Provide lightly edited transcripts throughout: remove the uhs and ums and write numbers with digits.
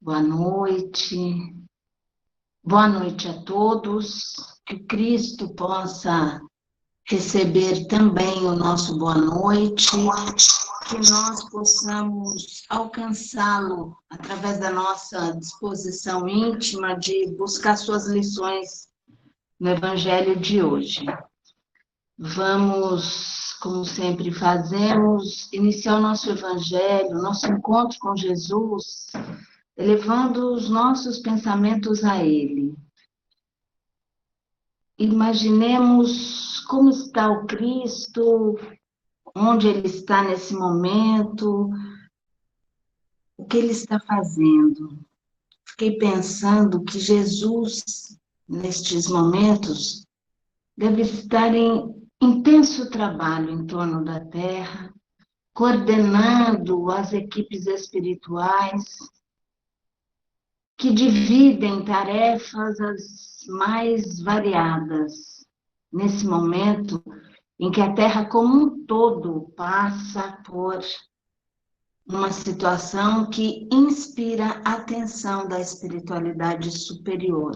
Boa noite. Boa noite a todos. Que Cristo possa receber também o nosso boa noite, que nós possamos alcançá-lo através da nossa disposição íntima de buscar suas lições no Evangelho de hoje. Vamos, como sempre fazemos, iniciar o nosso Evangelho, nosso encontro com Jesus, elevando os nossos pensamentos a Ele. Imaginemos como está o Cristo, onde Ele está nesse momento, o que Ele está fazendo. Fiquei pensando que Jesus, nestes momentos, deve estar em intenso trabalho em torno da Terra, coordenando as equipes espirituais, que dividem tarefas as mais variadas, nesse momento em que a Terra como um todo passa por uma situação que inspira a atenção da espiritualidade superior.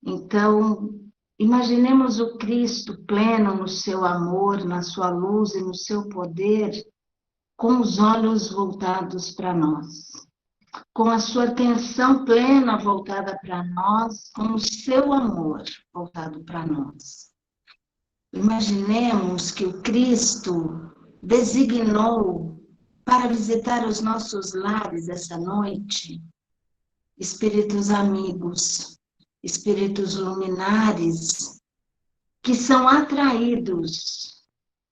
Então, imaginemos o Cristo pleno no seu amor, na sua luz e no seu poder, com os olhos voltados para nós, com a sua atenção plena voltada para nós, com o seu amor voltado para nós. Imaginemos que o Cristo designou para visitar os nossos lares essa noite espíritos amigos, espíritos luminares, que são atraídos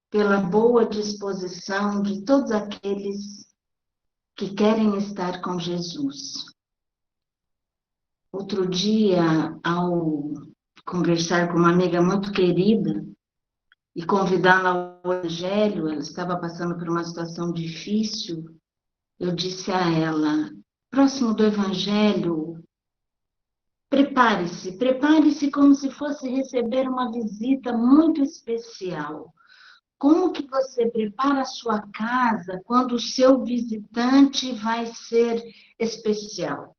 pela boa disposição de todos aqueles que querem estar com Jesus. Outro dia, ao conversar com uma amiga muito querida e convidá-la ao Evangelho, ela estava passando por uma situação difícil, eu disse a ela, próximo do Evangelho, prepare-se como se fosse receber uma visita muito especial. Como que você prepara a sua casa quando o seu visitante vai ser especial?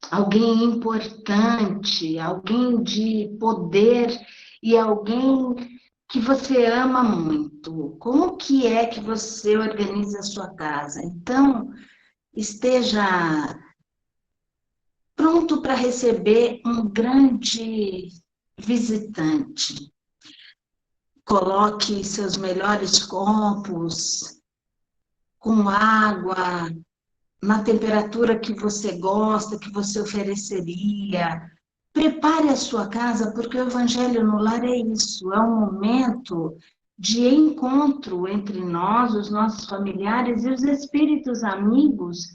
Alguém importante, alguém de poder e alguém que você ama muito. Como que é que você organiza a sua casa? Então, esteja pronto para receber um grande visitante. Coloque seus melhores copos com água, na temperatura que você gosta, que você ofereceria. Prepare a sua casa, porque o Evangelho no Lar é isso, é um momento de encontro entre nós, os nossos familiares e os espíritos amigos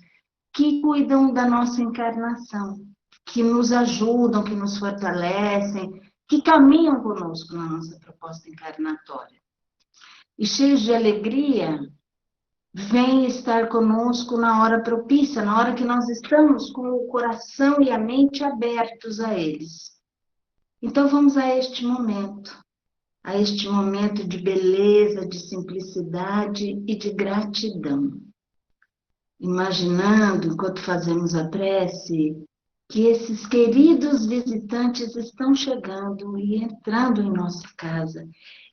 que cuidam da nossa encarnação, que nos ajudam, que nos fortalecem, que caminham conosco na nossa proposta encarnatória. E cheios de alegria, vem estar conosco na hora propícia, na hora que nós estamos com o coração e a mente abertos a eles. Então vamos a este momento de beleza, de simplicidade e de gratidão. Imaginando, enquanto fazemos a prece, que esses queridos visitantes estão chegando e entrando em nossa casa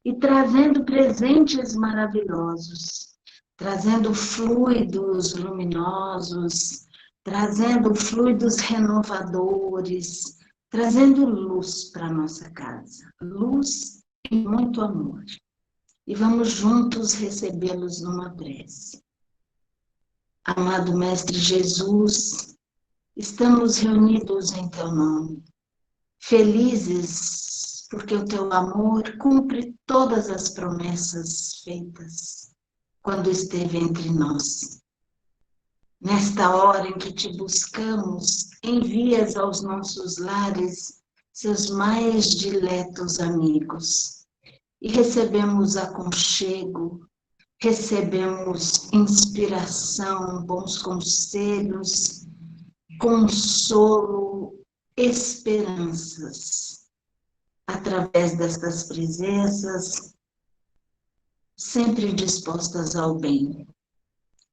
e trazendo presentes maravilhosos, trazendo fluidos luminosos, trazendo fluidos renovadores, trazendo luz para a nossa casa, luz e muito amor. E vamos juntos recebê-los numa prece. Amado Mestre Jesus, estamos reunidos em Teu nome, felizes porque o Teu amor cumpre todas as promessas feitas quando esteve entre nós. Nesta hora em que Te buscamos, envias aos nossos lares Seus mais diletos amigos e recebemos aconchego, recebemos inspiração, bons conselhos, consolo, esperanças. Através destas presenças, sempre dispostas ao bem.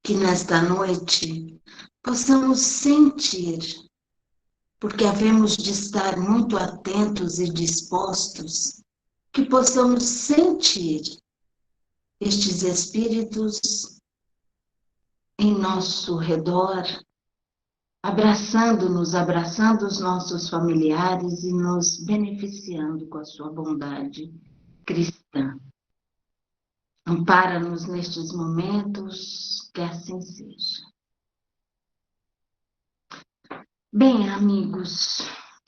Que nesta noite possamos sentir, porque havemos de estar muito atentos e dispostos, que possamos sentir estes espíritos em nosso redor, abraçando-nos, abraçando os nossos familiares e nos beneficiando com a sua bondade cristã. Ampara-nos nestes momentos, que assim seja. Bem, amigos,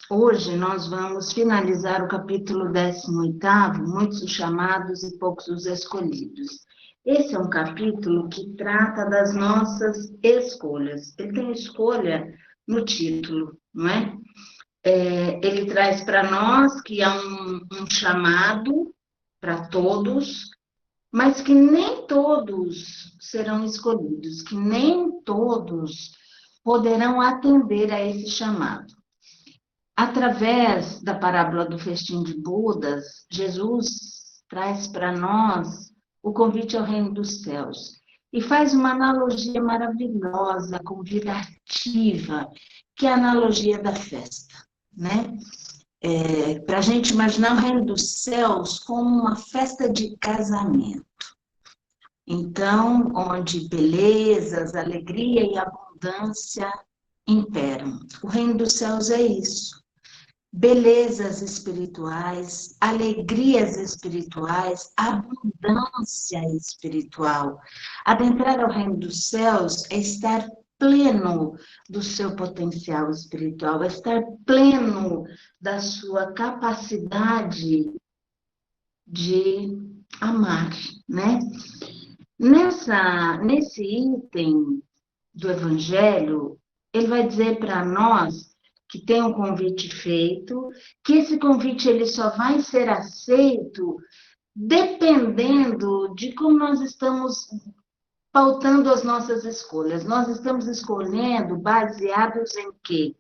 hoje nós vamos finalizar o capítulo 18º, muitos os chamados e poucos os escolhidos. Esse é um capítulo que trata das nossas escolhas. Ele tem escolha no título, não é? Ele traz para nós que há um chamado para todos, mas que nem todos serão escolhidos, que nem todos poderão atender a esse chamado. Através da parábola do festim de bodas, Jesus traz para nós o convite ao reino dos céus e faz uma analogia maravilhosa, convidativa, que é a analogia da festa, né? Para a gente imaginar o reino dos céus como uma festa de casamento. Então, onde belezas, alegria e abundância imperam. O reino dos céus é isso. Belezas espirituais, alegrias espirituais, abundância espiritual. Adentrar ao reino dos céus é estar pleno do seu potencial espiritual, é estar pleno da sua capacidade de amar, né? Nesse item do Evangelho, ele vai dizer para nós que tem um convite feito, que esse convite ele só vai ser aceito dependendo de como nós estamos pautando as nossas escolhas. Nós estamos escolhendo baseados em quê?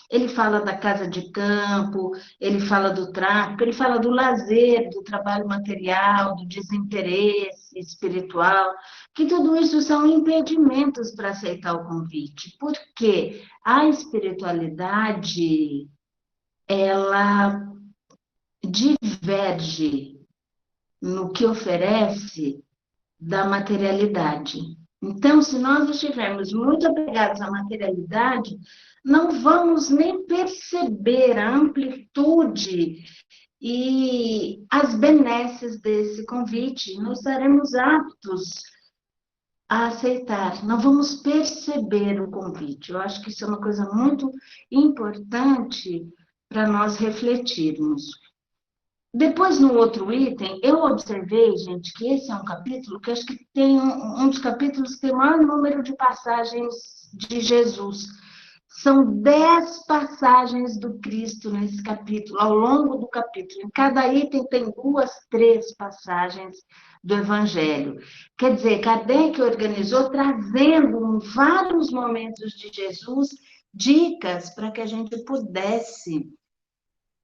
Ele fala da casa de campo, ele fala do tráfico, ele fala do lazer, do trabalho material, do desinteresse espiritual, que tudo isso são impedimentos para aceitar o convite. Porque a espiritualidade, ela diverge no que oferece da materialidade. Então, se nós estivermos muito apegados à materialidade, não vamos nem perceber a amplitude e as benesses desse convite. Não estaremos aptos a aceitar, não vamos perceber o convite. Eu acho que isso é uma coisa muito importante para nós refletirmos. Depois, no outro item, eu observei, gente, que esse é um capítulo que acho que tem um dos capítulos que tem o maior número de passagens de Jesus. São 10 passagens do Cristo nesse capítulo, ao longo do capítulo. Em cada item tem 2, 3 passagens do Evangelho. Quer dizer, Kardec organizou trazendo em vários momentos de Jesus dicas para que a gente pudesse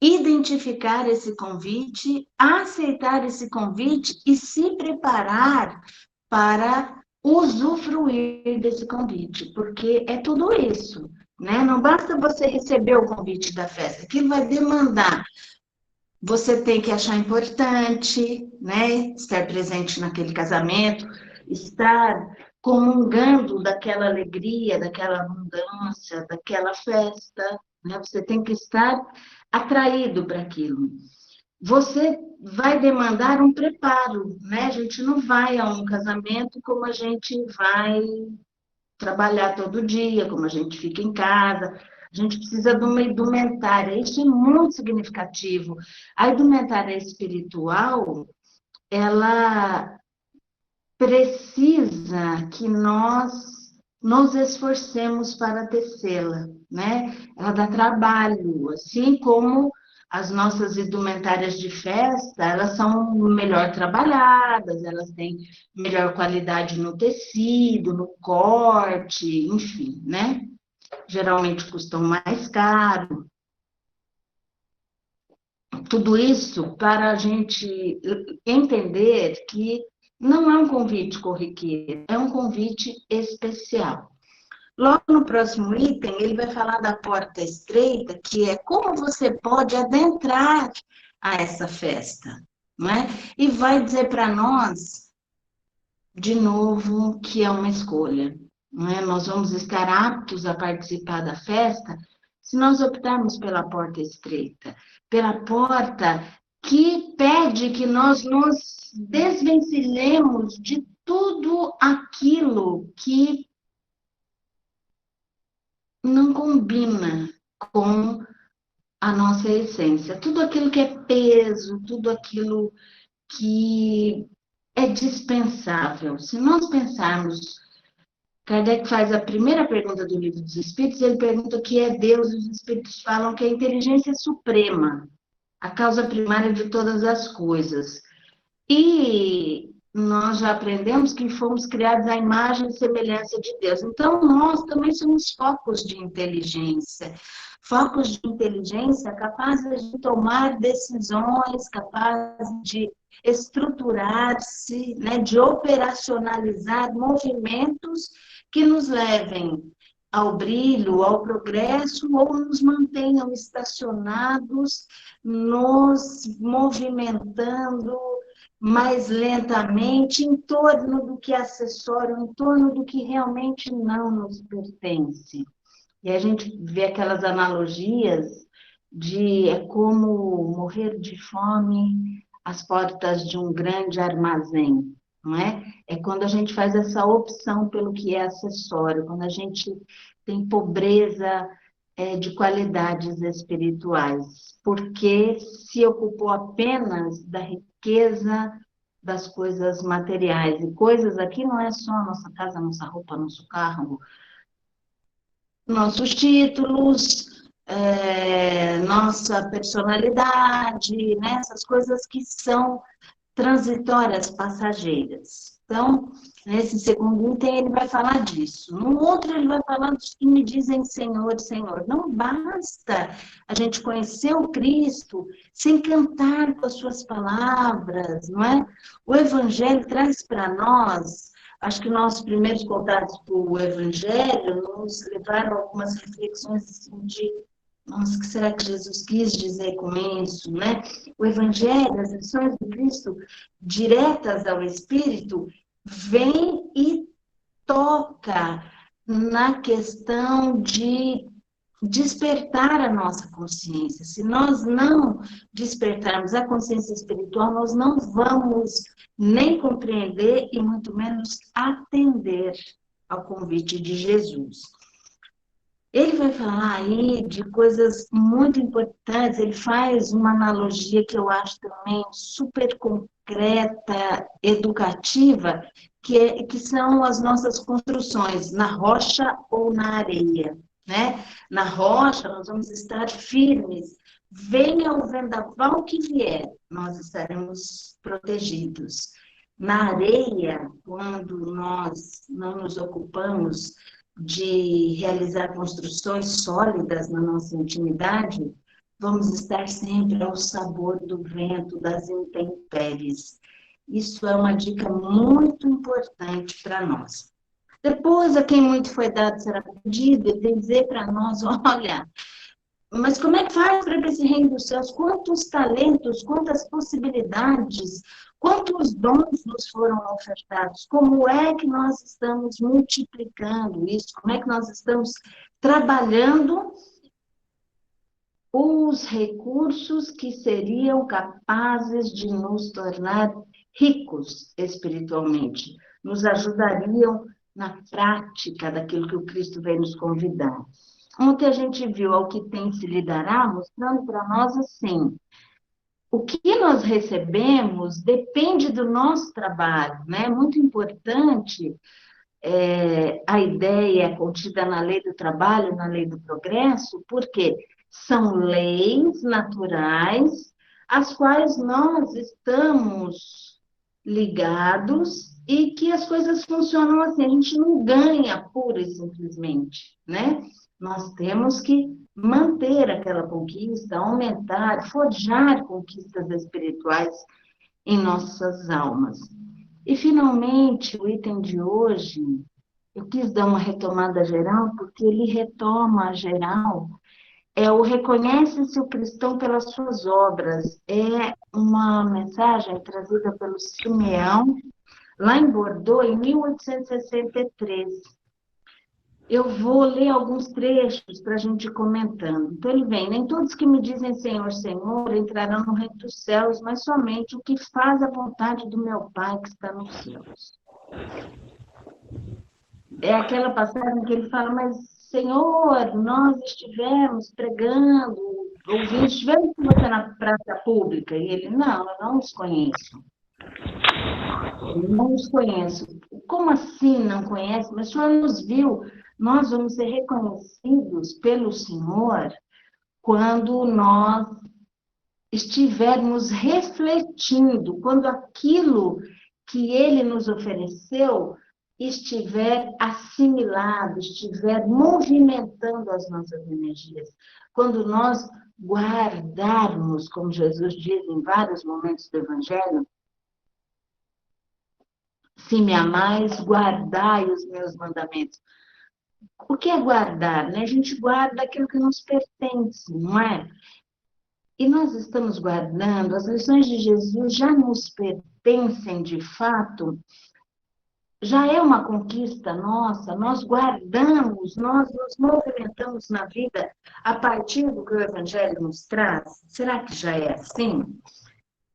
identificar esse convite, aceitar esse convite e se preparar para usufruir desse convite, porque é tudo isso, né? Não basta você receber o convite da festa, aquilo vai demandar. Você tem que achar importante, né? Estar presente naquele casamento, estar comungando daquela alegria, daquela abundância, daquela festa, né? Você tem que estar atraído para aquilo. Você vai demandar um preparo, né? A gente não vai a um casamento como a gente vai trabalhar todo dia, como a gente fica em casa. A gente precisa de uma indumentária, isso é muito significativo. A indumentária espiritual, ela precisa que nós nos esforcemos para tecê-la, né? Ela dá trabalho, assim como as nossas indumentárias de festa, elas são melhor trabalhadas, elas têm melhor qualidade no tecido, no corte, enfim, né? Geralmente custam mais caro. Tudo isso para a gente entender que não é um convite corriqueiro, é um convite especial. Logo no próximo item, ele vai falar da porta estreita, que é como você pode adentrar a essa festa, não é? E vai dizer para nós, de novo, que é uma escolha, não é? Nós vamos estar aptos a participar da festa se nós optarmos pela porta estreita, pela porta que pede que nós nos desvencilhemos de tudo aquilo que não combina com a nossa essência. Tudo aquilo que é peso, tudo aquilo que é dispensável. Se nós pensarmos, Kardec faz a primeira pergunta do Livro dos Espíritos, ele pergunta o que é Deus, e os Espíritos falam que é a inteligência suprema, a causa primária de todas as coisas. E nós já aprendemos que fomos criados à imagem e semelhança de Deus. Então, nós também somos focos de inteligência capazes de tomar decisões, capazes de estruturar-se, né, de operacionalizar movimentos que nos levem ao brilho, ao progresso, ou nos mantenham estacionados, nos movimentando mais lentamente em torno do que é acessório, em torno do que realmente não nos pertence. E a gente vê aquelas analogias de é como morrer de fome às portas de um grande armazém, não é? É quando a gente faz essa opção pelo que é acessório, quando a gente tem pobreza de qualidades espirituais, porque se ocupou apenas da riqueza das coisas materiais. E coisas aqui não é só a nossa casa, nossa roupa, nosso carro, nossos títulos, nossa personalidade, né? Essas coisas que são transitórias, passageiras. Então, nesse segundo item, ele vai falar disso. No outro, ele vai falar dos que me dizem Senhor, Senhor. Não basta a gente conhecer o Cristo, se encantar com as suas palavras, não é? O Evangelho traz para nós, acho que nossos primeiros contatos com o Evangelho nos levaram a algumas reflexões assim, de nossa, o que será que Jesus quis dizer com isso, né? O Evangelho, as lições do Cristo, diretas ao Espírito, vem e toca na questão de despertar a nossa consciência. Se nós não despertarmos a consciência espiritual, nós não vamos nem compreender e muito menos atender ao convite de Jesus. Ele vai falar aí de coisas muito importantes, ele faz uma analogia que eu acho também super concreta, educativa, que são as nossas construções, na rocha ou na areia, né? Na rocha, nós vamos estar firmes, venha o vendaval que vier, nós estaremos protegidos. Na areia, quando nós não nos ocupamos de realizar construções sólidas na nossa intimidade, vamos estar sempre ao sabor do vento, das intempéries. Isso é uma dica muito importante para nós. Depois, a quem muito foi dado será pedido, ele tem que dizer para nós, olha, mas como é que faz para ver esse reino dos céus? Quantos talentos, quantas possibilidades, quantos dons nos foram ofertados? Como é que nós estamos multiplicando isso? Como é que nós estamos trabalhando os recursos que seriam capazes de nos tornar ricos espiritualmente? Nos ajudariam na prática daquilo que o Cristo vem nos convidar. Ontem a gente viu ao que tem se lhe dará, mostrando para nós assim, o que nós recebemos depende do nosso trabalho, né? É muito importante a ideia contida na lei do trabalho, na lei do progresso, porque são leis naturais às quais nós estamos ligados e que as coisas funcionam assim, a gente não ganha pura e simplesmente, né? Nós temos que manter aquela conquista, aumentar, forjar conquistas espirituais em nossas almas. E, finalmente, o item de hoje Eu quis dar uma retomada geral, porque ele retoma a geral. É o reconhece-se o cristão pelas suas obras. É uma mensagem trazida pelo Simeão, lá em Bordeaux, em 1863. Eu vou ler alguns trechos para a gente ir comentando. Então, ele vem: nem todos que me dizem Senhor, Senhor, entrarão no reino dos céus, mas somente o que faz a vontade do meu Pai que está nos céus. É aquela passagem que ele fala, mas Senhor, nós estivemos pregando, ouvindo, estivemos com você na praça pública. E ele, não, eu não os conheço. Eu não os conheço. Como assim não conhece? Mas o Senhor nos viu. Nós vamos ser reconhecidos pelo Senhor quando nós estivermos refletindo, quando aquilo que Ele nos ofereceu estiver assimilado, estiver movimentando as nossas energias. Quando nós guardarmos, como Jesus diz em vários momentos do Evangelho, se me amais, guardai os meus mandamentos. O que é guardar? Né? A gente guarda aquilo que nos pertence, não é? E nós estamos guardando, as lições de Jesus já nos pertencem de fato, já é uma conquista nossa, nós guardamos, nós nos movimentamos na vida a partir do que o Evangelho nos traz? Será que já é assim?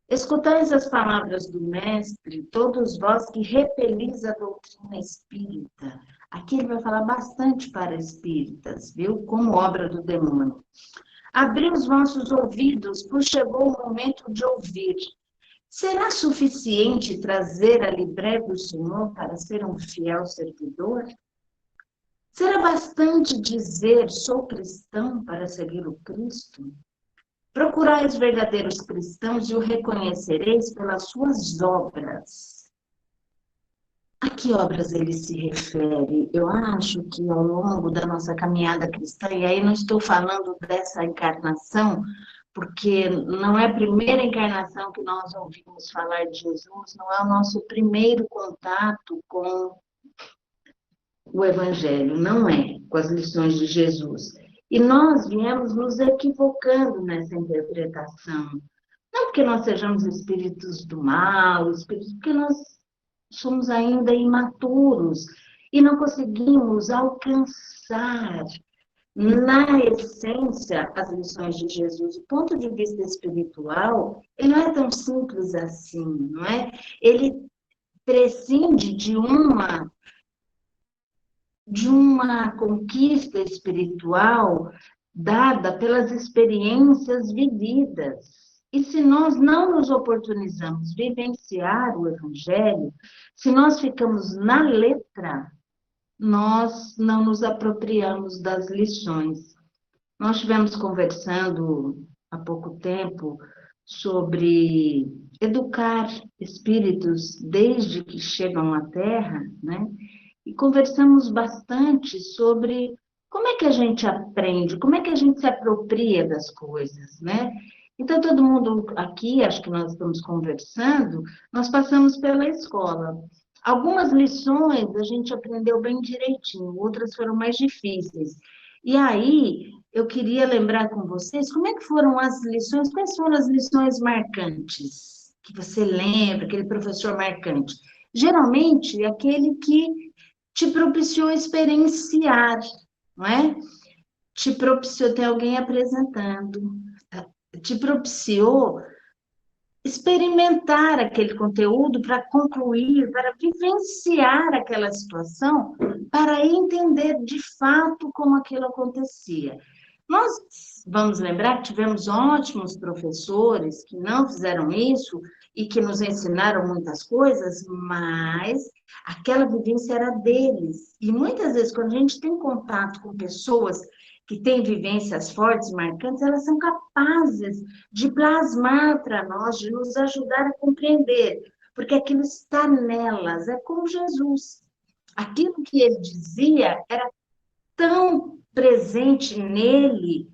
Escutais as palavras do Mestre, todos vós que repelis a doutrina espírita. Aqui ele vai falar bastante para espíritas, viu? Como obra do demônio. Abri os vossos ouvidos, pois chegou o momento de ouvir. Será suficiente trazer a libré do Senhor para ser um fiel servidor? Será bastante dizer, sou cristão, para seguir o Cristo? Procurai os verdadeiros cristãos e o reconhecereis pelas suas obras. A que obras ele se refere? Eu acho que ao longo da nossa caminhada cristã, e aí não estou falando dessa encarnação, porque não é a primeira encarnação que nós ouvimos falar de Jesus, não é o nosso primeiro contato com o Evangelho, não é, com as lições de Jesus. E nós viemos nos equivocando nessa interpretação. Não porque nós sejamos espíritos do mal, espíritos, porque nós somos ainda imaturos e não conseguimos alcançar na essência as lições de Jesus. Do ponto de vista espiritual, ele não é tão simples assim, não é? Ele prescinde de uma conquista espiritual dada pelas experiências vividas. E se nós não nos oportunizamos vivenciar o Evangelho, se nós ficamos na letra, nós não nos apropriamos das lições. Nós estivemos conversando há pouco tempo sobre educar espíritos desde que chegam à Terra, né? E conversamos bastante sobre como é que a gente aprende, como é que a gente se apropria das coisas, né? Então, todo mundo aqui, acho que nós estamos conversando, nós passamos pela escola. Algumas lições a gente aprendeu bem direitinho, outras foram mais difíceis. E aí, eu queria lembrar com vocês como é que foram as lições, quais foram as lições marcantes que você lembra, aquele professor marcante. Geralmente, aquele que te propiciou experienciar, não é? Te propiciou ter alguém apresentando, te propiciou experimentar aquele conteúdo para concluir, para vivenciar aquela situação, para entender de fato como aquilo acontecia. Nós vamos lembrar que tivemos ótimos professores que não fizeram isso e que nos ensinaram muitas coisas, mas aquela vivência era deles. E muitas vezes, quando a gente tem contato com pessoas que têm vivências fortes, marcantes, elas são capazes de plasmar para nós, de nos ajudar a compreender, porque aquilo está nelas, é como Jesus. Aquilo que ele dizia era tão presente nele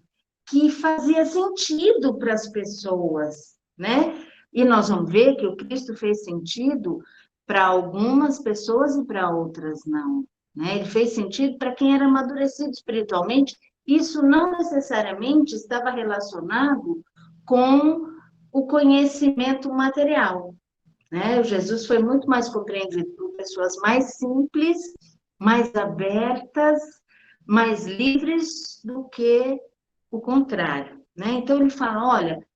que fazia sentido para as pessoas, né? E nós vamos ver que o Cristo fez sentido para algumas pessoas e para outras não. né? Ele fez sentido para quem era amadurecido espiritualmente. Isso não necessariamente estava relacionado com o conhecimento material, né? O Jesus foi muito mais compreendido por pessoas mais simples, mais abertas, mais livres do que o contrário, né? Então ele fala, olha,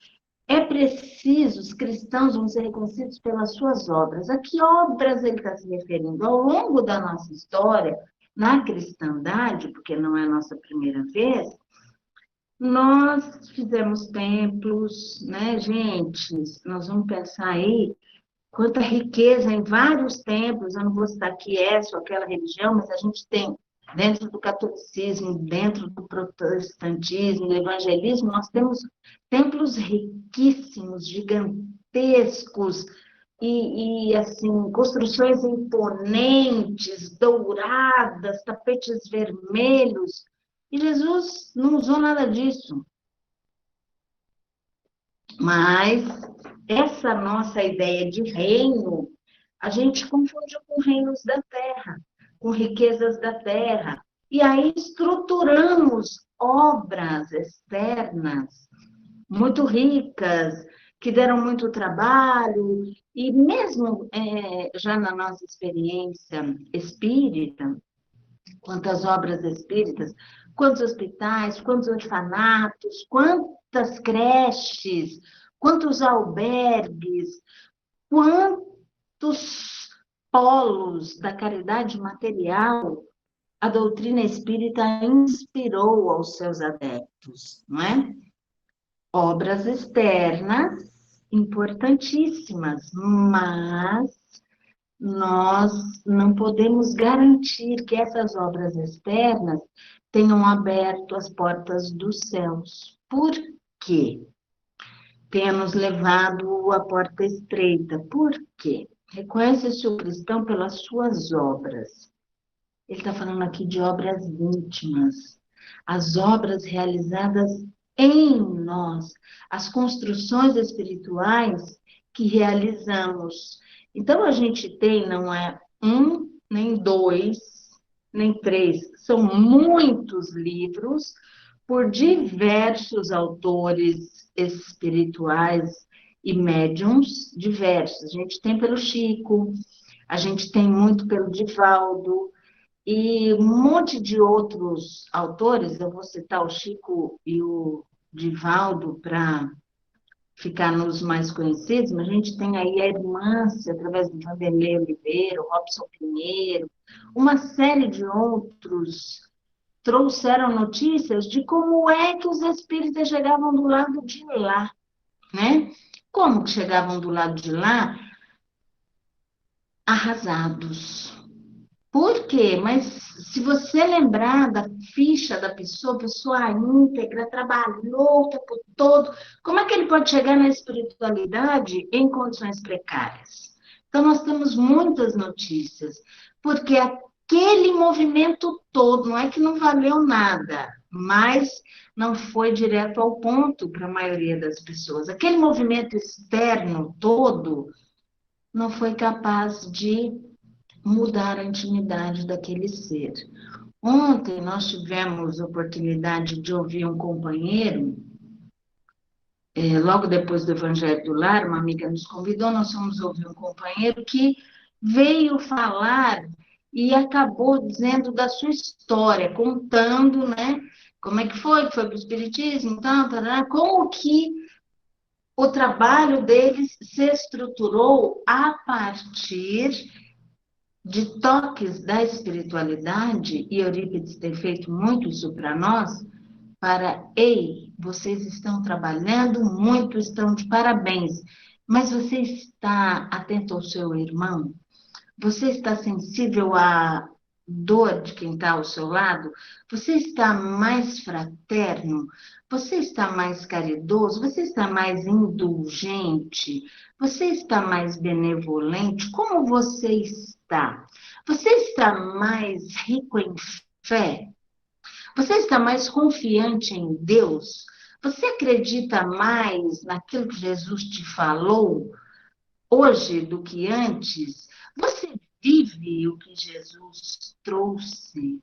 é preciso, os cristãos vão ser reconhecidos pelas suas obras. A que obras ele está se referindo? Ao longo da nossa história, na cristandade, porque não é a nossa primeira vez, nós fizemos templos, né, gente? Nós vamos pensar aí quanta riqueza em vários templos, eu não vou citar aqui essa ou aquela religião, mas a gente tem dentro do catolicismo, dentro do protestantismo, do evangelismo, nós temos templos riquíssimos, gigantescos, assim, construções imponentes, douradas, tapetes vermelhos. E Jesus não usou nada disso. Mas essa nossa ideia de reino, a gente confundiu com reinos da terra, com riquezas da terra. E aí estruturamos obras externas muito ricas, que deram muito trabalho, e mesmo já na nossa experiência espírita, quantas obras espíritas, quantos hospitais, quantos orfanatos, quantas creches, quantos albergues, quantos polos da caridade material a doutrina espírita inspirou aos seus adeptos, não é? Obras externas importantíssimas, mas nós não podemos garantir que essas obras externas tenham aberto as portas dos céus. Por quê? Tenha nos levado à porta estreita. Por quê? Reconhece-se o cristão pelas suas obras. Ele está falando aqui de obras íntimas, as obras realizadas em nós, as construções espirituais que realizamos. Então, a gente tem, não é um, nem dois, nem três, são muitos livros por diversos autores espirituais e médiums diversos. A gente tem pelo Chico, a gente tem muito pelo Divaldo, e um monte de outros autores, eu vou citar o Chico e o Divaldo para ficar nos mais conhecidos, mas a gente tem aí a Irmância, através do Vanderlei Oliveira, o Robson Pinheiro, uma série de outros trouxeram notícias de como é que os espíritas chegavam do lado de lá, né? Como que chegavam do lado de lá? Arrasados. Por quê? Mas se você lembrar da ficha da pessoa, pessoa íntegra, trabalhou o tempo todo, como é que ele pode chegar na espiritualidade em condições precárias? Então, nós temos muitas notícias, porque aquele movimento todo, não é que não valeu nada, mas não foi direto ao ponto para a maioria das pessoas. Aquele movimento externo todo não foi capaz de mudar a intimidade daquele ser. Ontem nós tivemos oportunidade de ouvir um companheiro, logo depois do Evangelho do Lar, uma amiga nos convidou, nós fomos ouvir um companheiro que veio falar e acabou dizendo da sua história, contando, né, como é que foi para o Espiritismo, como que o trabalho deles se estruturou a partir de toques da espiritualidade, e Eurípides tem feito muito isso para nós, ei, vocês estão trabalhando muito, estão de parabéns, mas você está atento ao seu irmão? Você está sensível à dor de quem está ao seu lado? Você está mais fraterno? Você está mais caridoso? Você está mais indulgente? Você está mais benevolente? Como você está? Você está mais rico em fé? Você está mais confiante em Deus? Você acredita mais naquilo que Jesus te falou hoje do que antes? Você vive o que Jesus trouxe?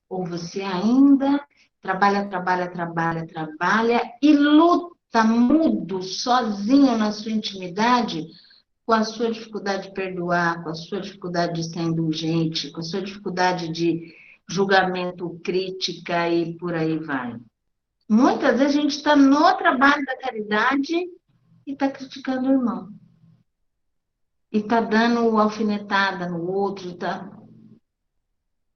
Ou você ainda trabalha, trabalha, trabalha, trabalha e luta mudo, sozinho na sua intimidade, com a sua dificuldade de perdoar, com a sua dificuldade de ser indulgente, com a sua dificuldade de julgamento, crítica e por aí vai. Muitas vezes a gente está no trabalho da caridade e está criticando o irmão. E está dando alfinetada no outro, tá?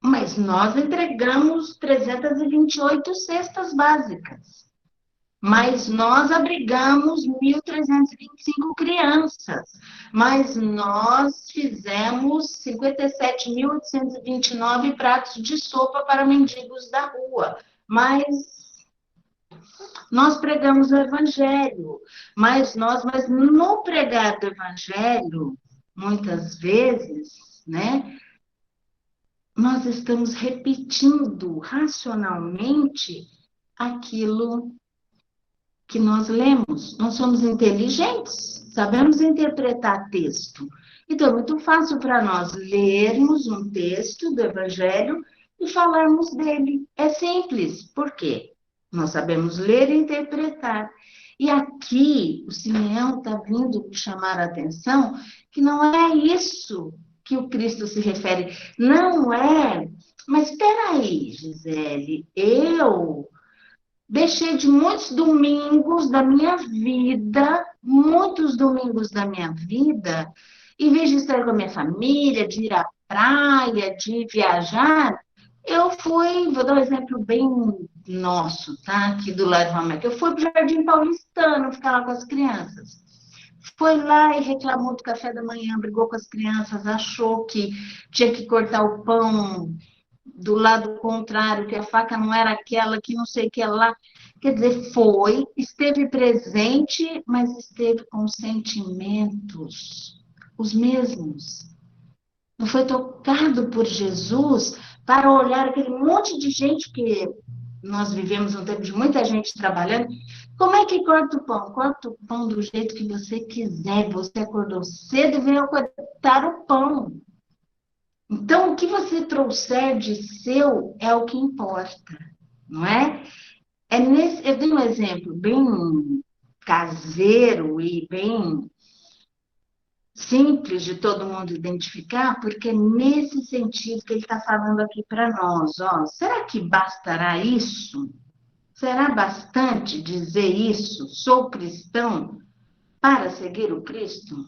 Mas nós entregamos 328 cestas básicas. Mas nós abrigamos 1.325 crianças. Mas nós fizemos 57.829 pratos de sopa para mendigos da rua. Mas nós pregamos o evangelho. Mas no pregar do evangelho, muitas vezes, né? Nós estamos repetindo racionalmente aquilo que nós lemos. Nós somos inteligentes, sabemos interpretar texto. Então, é muito fácil para nós lermos um texto do Evangelho e falarmos dele. É simples. Por quê? Nós sabemos ler e interpretar. E aqui, o Simeão está vindo chamar a atenção que não é isso que o Cristo se refere. Não é. Mas espera aí, Gisele, eu deixei de muitos domingos da minha vida, em vez de estar com a minha família, de ir à praia, de viajar, eu fui, vou dar um exemplo bem nosso, tá? Aqui do lado da América. Eu fui para o Jardim Paulistano ficar lá com as crianças. Foi lá e reclamou do café da manhã, brigou com as crianças, achou que tinha que cortar o pão do lado contrário, que a faca não era aquela, que não sei o que lá. Quer dizer, esteve presente, mas esteve com sentimentos os mesmos. Não foi tocado por Jesus para olhar aquele monte de gente que nós vivemos um tempo de muita gente trabalhando. Como é que corta o pão? Corta o pão do jeito que você quiser. Você acordou cedo e veio cortar o pão. Então, o que você trouxer de seu é o que importa, não é? Eu dei um exemplo bem caseiro e bem simples de todo mundo identificar, porque é nesse sentido que ele está falando aqui para nós. Ó, será que bastará isso? Será bastante dizer isso? Sou cristão para seguir o Cristo?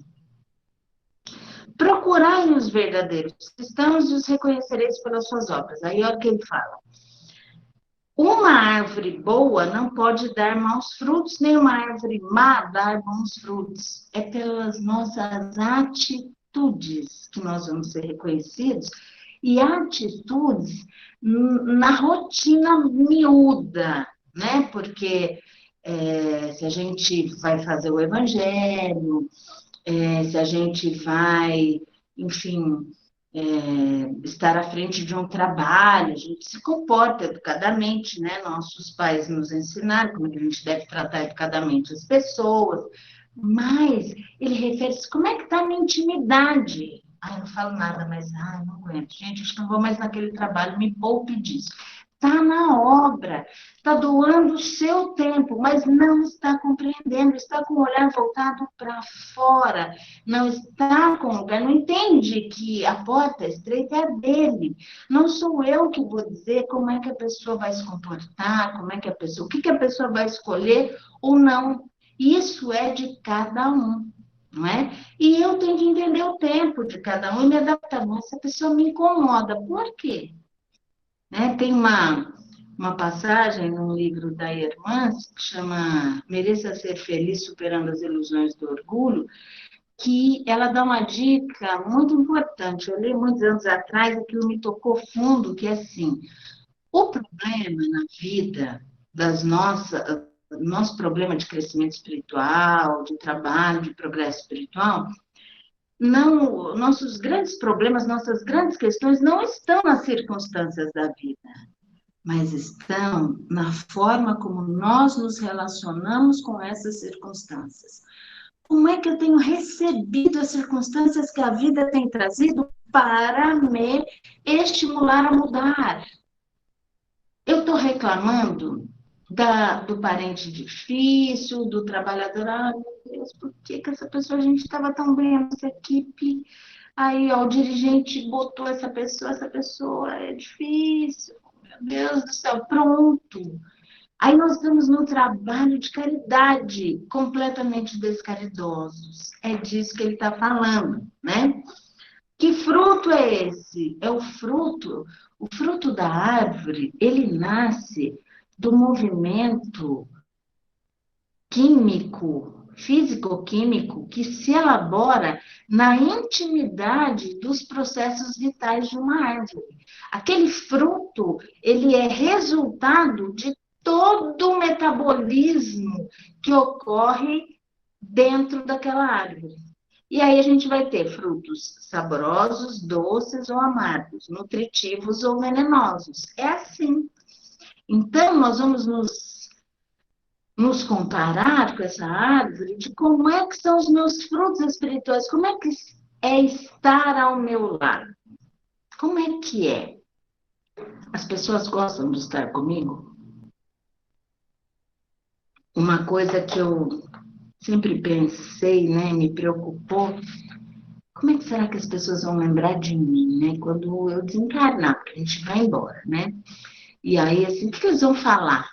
Procurai os verdadeiros cristãos e os reconhecereis pelas suas obras. Aí olha o que ele fala. Uma árvore boa não pode dar maus frutos, nem uma árvore má dar bons frutos. É pelas nossas atitudes que nós vamos ser reconhecidos, e atitudes na rotina miúda, né? Porque se a gente vai fazer o evangelho, se a gente vai, enfim, estar à frente de um trabalho, a gente se comporta educadamente, né? Nossos pais nos ensinaram como que a gente deve tratar educadamente as pessoas, mas ele refere-se, como é que está a minha intimidade? Eu não falo nada, mas não aguento. Gente, acho que não vou mais naquele trabalho, me poupe disso. Está na obra, está doando o seu tempo, mas não está compreendendo, está com o olhar voltado para fora, não está com o lugar, não entende que a porta estreita é a dele. Não sou eu que vou dizer como é que a pessoa vai se comportar, o que a pessoa vai escolher ou não. Isso é de cada um, não é? E eu tenho que entender o tempo de cada um e me adaptar. Essa pessoa me incomoda. Por quê? Tem uma passagem num livro da Irmãs que chama Mereça Ser Feliz Superando as Ilusões do Orgulho, que ela dá uma dica muito importante. Eu li muitos anos atrás e aquilo me tocou fundo, que é assim, o problema na vida nosso problema de crescimento espiritual, de trabalho, de progresso espiritual, não, nossos grandes problemas, nossas grandes questões não estão nas circunstâncias da vida, mas estão na forma como nós nos relacionamos com essas circunstâncias. Como é que eu tenho recebido as circunstâncias que a vida tem trazido para me estimular a mudar. Eu estou reclamando do parente difícil, do trabalhador. Ah, meu Deus, por que essa pessoa, a gente estava tão bem, a nossa equipe. Aí, ó, o dirigente botou essa pessoa é difícil. Meu Deus do céu, pronto. Aí nós estamos no trabalho de caridade, completamente descaridosos. É disso que ele está falando, né? Que fruto é esse? É o fruto da árvore, ele nasce do movimento químico, físico-químico, que se elabora na intimidade dos processos vitais de uma árvore. Aquele fruto, ele é resultado de todo o metabolismo que ocorre dentro daquela árvore. E aí a gente vai ter frutos saborosos, doces ou amargos, nutritivos ou venenosos. É assim. Então, nós vamos nos comparar com essa árvore de como é que são os meus frutos espirituais, como é que é estar ao meu lado. Como é que é? As pessoas gostam de estar comigo? Uma coisa que eu sempre pensei, né, me preocupou, como é que será que as pessoas vão lembrar de mim, né? Quando eu desencarnar, porque a gente vai embora, né? E aí, assim, o que eles vão falar?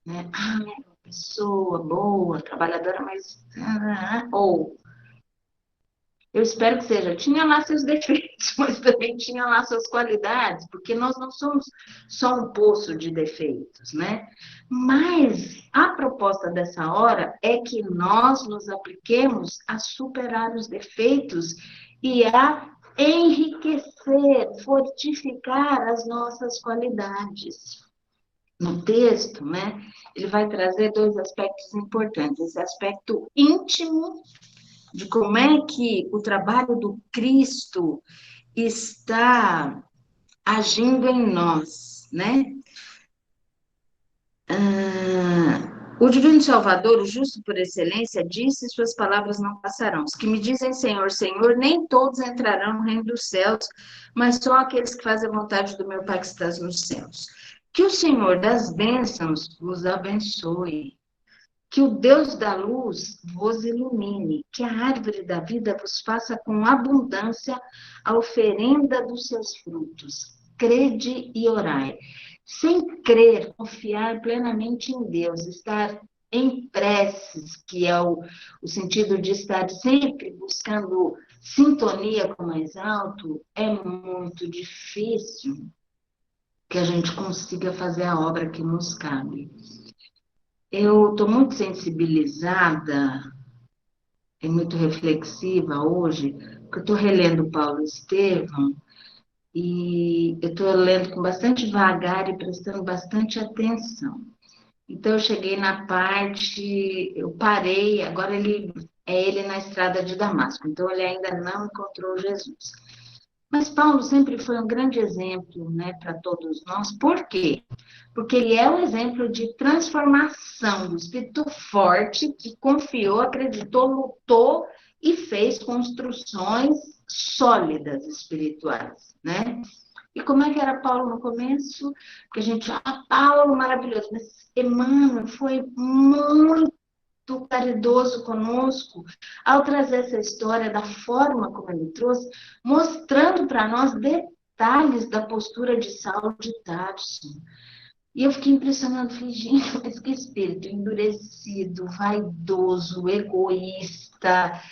Né? Ah, é uma pessoa boa, trabalhadora, mas... Ou, eu espero que seja, tinha lá seus defeitos, mas também tinha lá suas qualidades, porque nós não somos só um poço de defeitos, né? Mas a proposta dessa hora é que nós nos apliquemos a superar os defeitos e a enriquecer, fortificar as nossas qualidades. No texto, né, ele vai trazer dois aspectos importantes. Esse aspecto íntimo, de como é que o trabalho do Cristo está agindo em nós, né? O Divino Salvador, o justo por excelência, disse: suas palavras não passarão. Os que me dizem Senhor, Senhor, nem todos entrarão no reino dos céus, mas só aqueles que fazem a vontade do meu Pai que está nos céus. Que o Senhor das bênçãos vos abençoe. Que o Deus da luz vos ilumine, que a árvore da vida vos faça com abundância a oferenda dos seus frutos. Crede e orai. Sem crer, confiar plenamente em Deus, estar em preces, que é o sentido de estar sempre buscando sintonia com o mais alto, é muito difícil que a gente consiga fazer a obra que nos cabe. Eu estou muito sensibilizada e muito reflexiva hoje, porque eu estou relendo Paulo Estevam e eu estou lendo com bastante vagar e prestando bastante atenção. Então, eu cheguei na parte, eu parei, agora ele na estrada de Damasco, então ele ainda não encontrou Jesus. Mas Paulo sempre foi um grande exemplo, né, para todos nós. Por quê? Porque ele é um exemplo de transformação do espírito forte que confiou, acreditou, lutou e fez construções sólidas espirituais, né? E como é que era Paulo no começo? Porque a gente, Paulo maravilhoso, mas Emmanuel foi muito caridoso conosco ao trazer essa história da forma como ele trouxe, mostrando para nós detalhes da postura de Saulo de Tarso. E eu fiquei impressionada, falei, gente, mas que espírito endurecido, vaidoso, egoísta,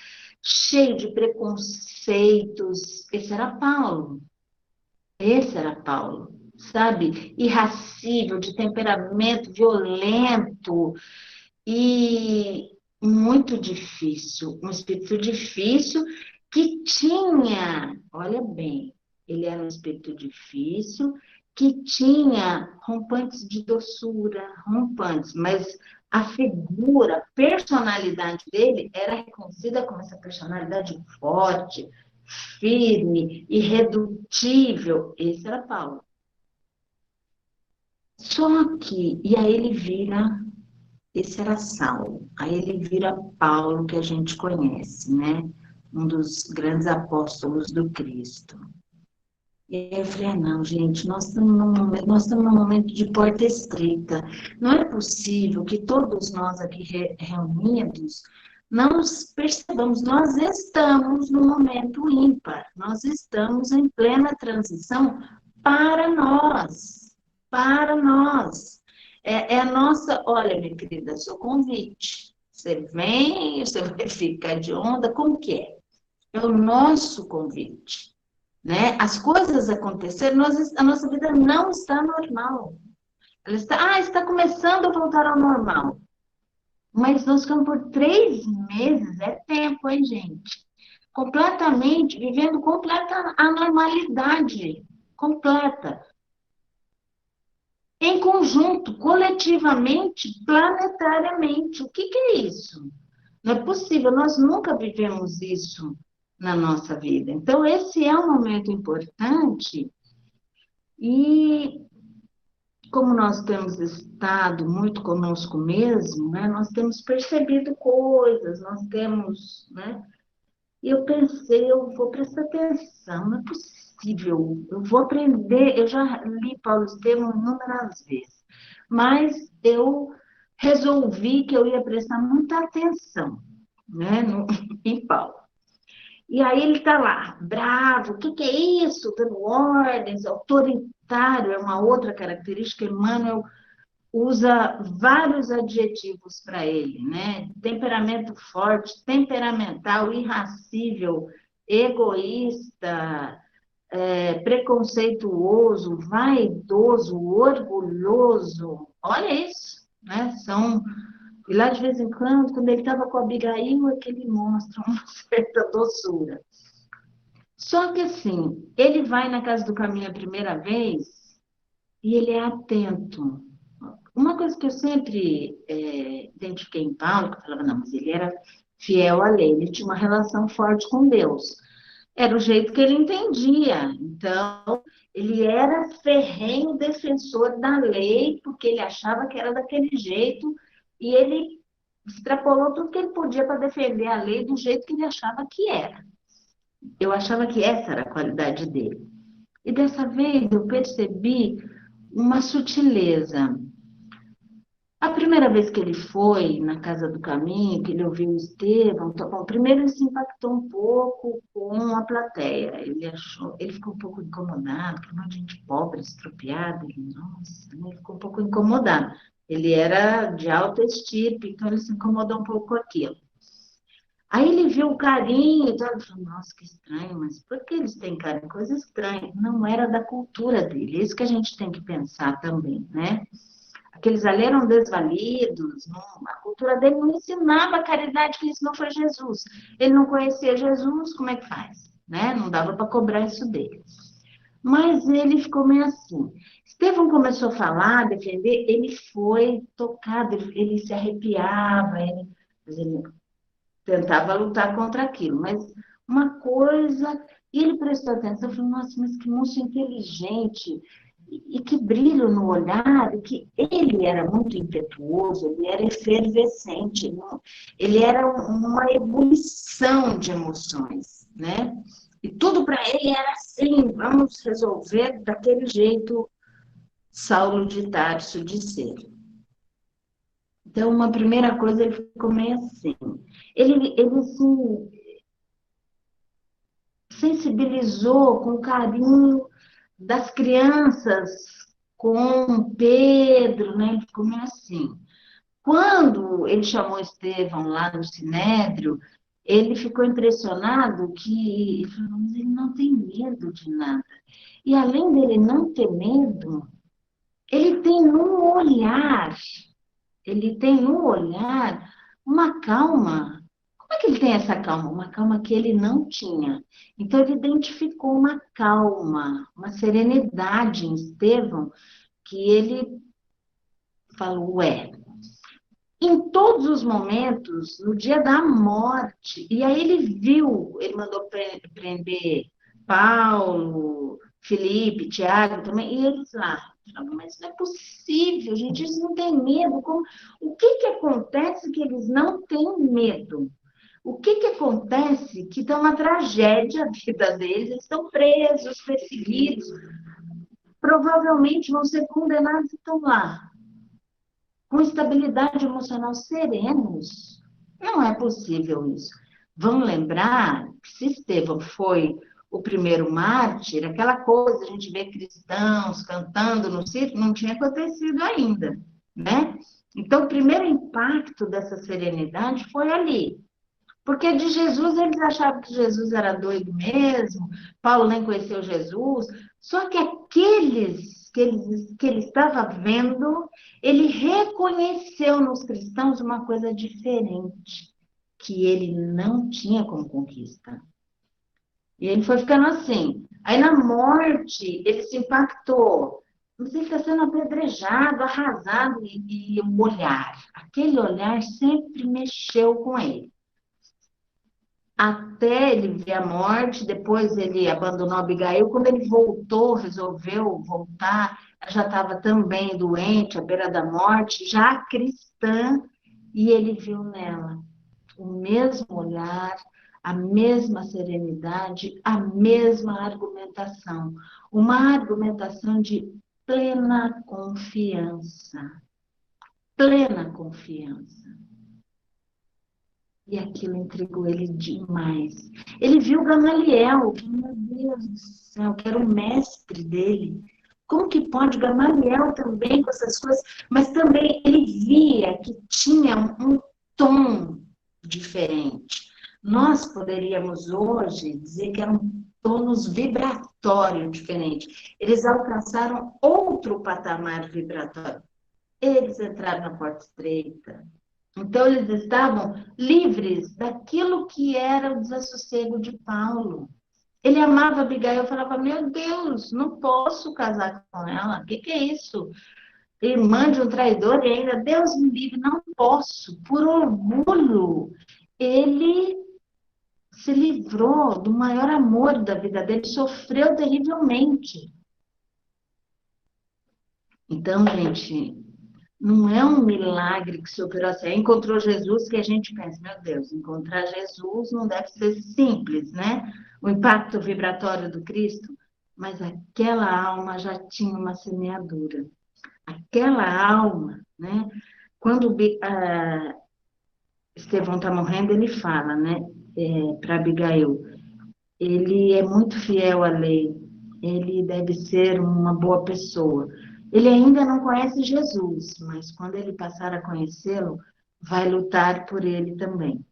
cheio de preconceitos. Esse era Paulo, sabe? Irracível, de temperamento violento, e muito difícil, um espírito difícil que tinha, olha bem, ele era um espírito difícil que tinha rompantes de doçura, rompantes, mas a figura, a personalidade dele era reconhecida como essa personalidade forte, firme, irredutível. Esse era Paulo. Só que, e aí ele vira. Esse era Saulo. Aí ele vira Paulo, que a gente conhece, né? um dos grandes apóstolos do Cristo. E aí eu falei, não, gente, nós estamos num momento de porta estreita. Não é possível que todos nós aqui reunidos não percebamos, nós estamos num momento ímpar, nós estamos em plena transição para nós, para nós. É a nossa, olha, minha querida, seu convite. Você vem, você vai ficar de onda, como que é? É o nosso convite. Né? As coisas aconteceram, a nossa vida não está normal. Ela está começando a voltar ao normal. Mas nós ficamos por 3 meses, é tempo, hein, gente? Completamente, vivendo completa anormalidade, completa. Em conjunto, coletivamente, planetariamente. O que é isso? Não é possível, nós nunca vivemos isso na nossa vida. Então, esse é um momento importante e, como nós temos estado muito conosco mesmo, né, nós temos percebido coisas, nós temos, né? E eu pensei, eu vou prestar atenção, não é possível, eu vou aprender, eu já li Paulo Estevam inúmeras vezes, mas eu resolvi que eu ia prestar muita atenção, né, em Paulo. E aí ele está lá, bravo, o que é isso? Dando ordens, autoritário é uma outra característica. Emmanuel usa vários adjetivos para ele, né? Temperamento forte, temperamental, irascível, egoísta, preconceituoso, vaidoso, orgulhoso. Olha isso, né? E lá de vez em quando ele estava com a Abigail, é que ele mostra uma certa doçura. Só que assim, ele vai na casa do caminho a primeira vez e ele é atento. Uma coisa que eu sempre identifiquei em Paulo, que eu falava, não, mas ele era fiel à lei, ele tinha uma relação forte com Deus. Era o jeito que ele entendia. Então, ele era ferrenho defensor da lei, porque ele achava que era daquele jeito, e ele extrapolou tudo que ele podia para defender a lei do jeito que ele achava que era. Eu achava que essa era a qualidade dele. E dessa vez eu percebi uma sutileza. A primeira vez que ele foi na Casa do Caminho, que ele ouviu o Estevão, tá bom, primeiro ele se impactou um pouco com a plateia. Ele ficou um pouco incomodado, que um monte de gente pobre, estropiada. Ele ficou um pouco incomodado. Ele era de alta estirpe, então ele se incomodou um pouco com aquilo. Aí ele viu o carinho e tal, falou, nossa, que estranho, mas por que eles têm carinho? Coisa estranha. Não era da cultura dele. É isso que a gente tem que pensar também, né? Aqueles ali eram desvalidos, a cultura dele não ensinava a caridade que ensinou foi Jesus. Ele não conhecia Jesus, como é que faz? Né? Não dava para cobrar isso dele. Mas ele ficou meio assim. Estevão começou a falar, defender, ele foi tocado, ele se arrepiava, ele tentava lutar contra aquilo, mas uma coisa, e ele prestou atenção, falou, nossa, mas que moço inteligente, e que brilho no olhar, que ele era muito impetuoso, ele era efervescente, não? Ele era uma ebulição de emoções, né? E tudo para ele era assim, vamos resolver daquele jeito Saulo de Tarso de ser. Então, uma primeira coisa, ele ficou meio assim. Ele se sensibilizou com o carinho das crianças com Pedro, né? Ele ficou meio assim. Quando ele chamou Estevão lá no Sinédrio, ele ficou impressionado que ele falou, mas ele não tem medo de nada. E além dele não ter medo, ele tem no olhar uma calma. Como é que ele tem essa calma? Uma calma que ele não tinha. Então, ele identificou uma calma, uma serenidade em Estevão, que ele falou, em todos os momentos, no dia da morte, e aí ele mandou prender Paulo, Felipe, Tiago também, e eles lá. Mas não é possível, gente, eles não têm medo. O que acontece que eles não têm medo? O que que acontece? Que está uma tragédia a vida deles, eles estão presos, perseguidos, provavelmente vão ser condenados e estão lá, com estabilidade emocional, serenos. Não é possível isso. Vamos lembrar que se Estevão foi o primeiro mártir, aquela coisa, a gente vê cristãos cantando no circo, não tinha acontecido ainda, né? Então, o primeiro impacto dessa serenidade foi ali. Porque de Jesus, eles achavam que Jesus era doido mesmo, Paulo nem conheceu Jesus, só que aqueles que ele estava vendo, ele reconheceu nos cristãos uma coisa diferente, que ele não tinha como conquista. E ele foi ficando assim. Aí na morte, ele se impactou. Mas ele está sendo apedrejado, arrasado, e o olhar, aquele olhar sempre mexeu com ele até ele ver a morte, depois ele abandonou Abigail. Quando ele voltou, resolveu voltar, ela já estava também doente, à beira da morte, já cristã, e ele viu nela o mesmo olhar, a mesma serenidade, a mesma argumentação. Uma argumentação de plena confiança. Plena confiança. E aquilo intrigou ele demais. Ele viu Gamaliel, que, meu Deus do céu, que era o mestre dele. Como que pode Gamaliel também com essas coisas? Mas também ele via que tinha um tom diferente. Nós poderíamos hoje dizer que era um tônus vibratório diferente. Eles alcançaram outro patamar vibratório. Eles entraram na porta estreita. Então, eles estavam livres daquilo que era o desassossego de Paulo. Ele amava Abigail, falava, meu Deus, não posso casar com ela, o que é isso? Irmã de um traidor e ainda, Deus me livre, não posso. Por orgulho, ele se livrou do maior amor da vida dele, sofreu terrivelmente. Então, gente, não é um milagre que se operou assim. Encontrou Jesus que a gente pensa, meu Deus, encontrar Jesus não deve ser simples, né? O impacto vibratório do Cristo. Mas aquela alma já tinha uma semeadura. Aquela alma, né? Quando Estevão está morrendo, ele fala, né? Para Abigail, ele é muito fiel à lei, ele deve ser uma boa pessoa. Ele ainda não conhece Jesus, mas quando ele passar a conhecê-lo, vai lutar por ele também.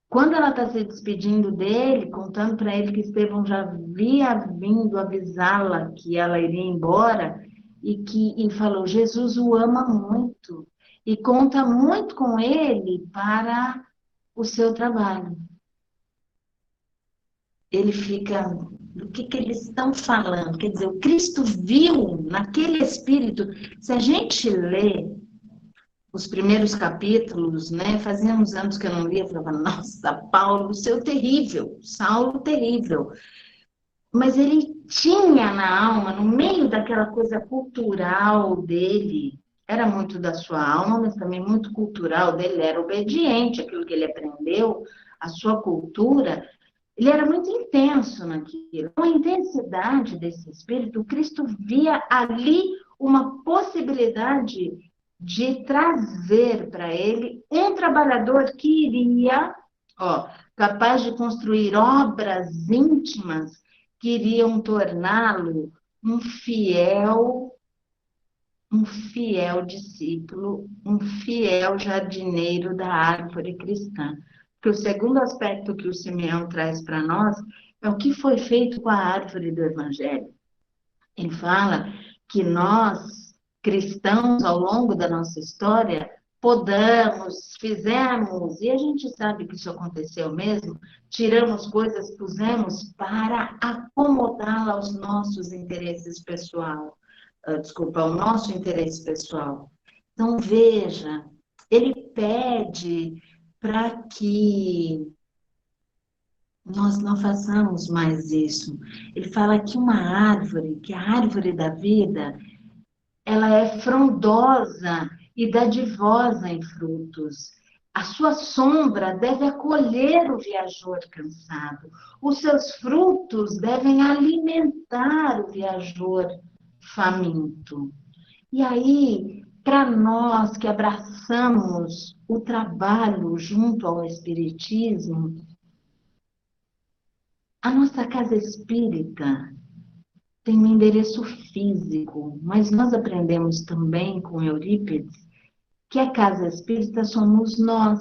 Quando ela está se despedindo dele, contando para ele que Estevão já havia vindo avisá-la que ela iria embora, e falou: Jesus o ama muito e conta muito com ele para o seu trabalho. Ele fica, do que eles estão falando? Quer dizer, o Cristo viu naquele espírito. Se a gente lê os primeiros capítulos, né? Fazia uns anos que eu não lia, eu falava, nossa, Paulo, seu terrível, Saulo terrível. Mas ele tinha na alma, no meio daquela coisa cultural dele, era muito da sua alma, mas também muito cultural dele, era obediente àquilo que ele aprendeu, a sua cultura, ele era muito intenso naquilo. Com a intensidade desse espírito, Cristo via ali uma possibilidade de trazer para ele um trabalhador que iria, capaz de construir obras íntimas que iriam torná-lo um fiel discípulo, um fiel jardineiro da árvore cristã. Porque o segundo aspecto que o Simeão traz para nós é o que foi feito com a árvore do Evangelho. Ele fala que nós, cristãos, ao longo da nossa história, podamos, fizemos, e a gente sabe que isso aconteceu mesmo, tiramos coisas, pusemos para acomodá-la aos nossos interesses pessoal, ao nosso interesse pessoal. Então, veja, ele pede para que nós não façamos mais isso. Ele fala que uma árvore, que a árvore da vida, ela é frondosa e dadivosa em frutos. A sua sombra deve acolher o viajor cansado. Os seus frutos devem alimentar o viajor faminto. E aí, para nós que abraçamos o trabalho junto ao Espiritismo, a nossa casa espírita tem um endereço físico, mas nós aprendemos também com Eurípides que a casa espírita somos nós,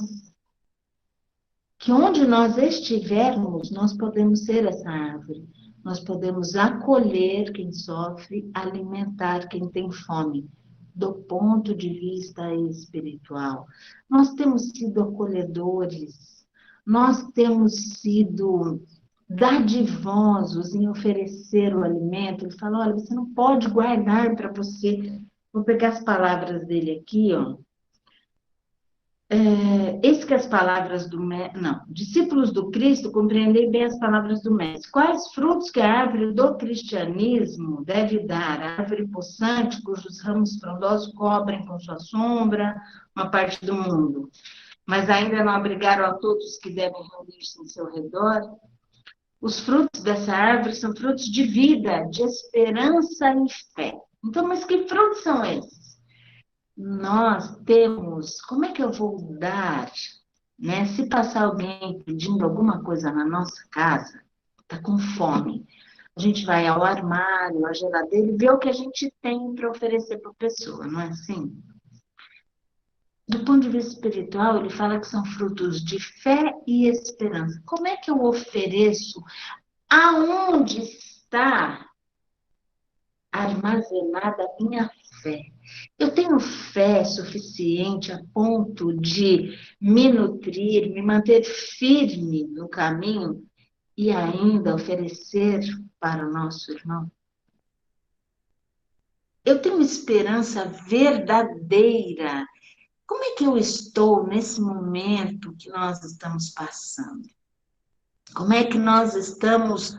que onde nós estivermos, nós podemos ser essa árvore, nós podemos acolher quem sofre, alimentar quem tem fome, do ponto de vista espiritual. Nós temos sido acolhedores, nós temos sido dadivosos em oferecer o alimento. Ele fala, olha, você não pode guardar para você. Vou pegar as palavras dele aqui, ó. Eis que as palavras do mestre, não, discípulos do Cristo, compreendei bem as palavras do mestre. Quais frutos que a árvore do cristianismo deve dar? A árvore possante, cujos ramos frondosos cobrem com sua sombra uma parte do mundo, mas ainda não abrigaram a todos que devem reunir-se em seu redor. Os frutos dessa árvore são frutos de vida, de esperança e fé. Então, mas que frutos são esses? Nós temos, como é que eu vou dar, né? Se passar alguém pedindo alguma coisa na nossa casa, está com fome, a gente vai ao armário, à geladeira e vê o que a gente tem para oferecer para a pessoa, não é assim? Do ponto de vista espiritual, ele fala que são frutos de fé e esperança. Como é que eu ofereço? Aonde está armazenada a minha fé? Eu tenho fé suficiente a ponto de me nutrir, me manter firme no caminho e ainda oferecer para o nosso irmão? Eu tenho esperança verdadeira. Como é que eu estou nesse momento que nós estamos passando? Como é que nós estamos...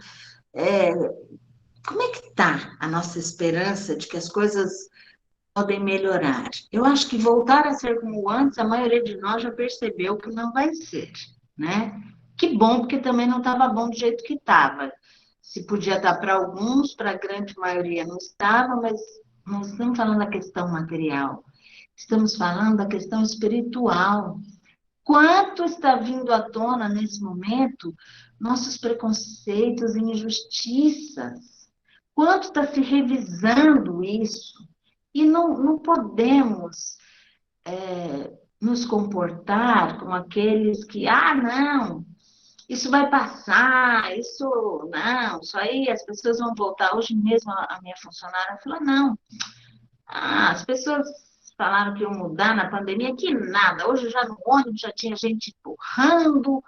como é que está a nossa esperança de que as coisas podem melhorar? Eu acho que voltar a ser como antes, a maioria de nós já percebeu que não vai ser, né? Que bom, porque também não estava bom do jeito que estava. Se podia estar para alguns, para a grande maioria não estava, mas não estamos falando da questão material. Estamos falando da questão espiritual. Quanto está vindo à tona nesse momento nossos preconceitos e injustiças? Quanto está se revisando isso? E não podemos nos comportar como aqueles que, não, isso vai passar, isso não, isso aí as pessoas vão voltar. Hoje mesmo a minha funcionária falou, não, as pessoas falaram que iam mudar na pandemia, que nada, hoje já no ônibus já tinha gente empurrando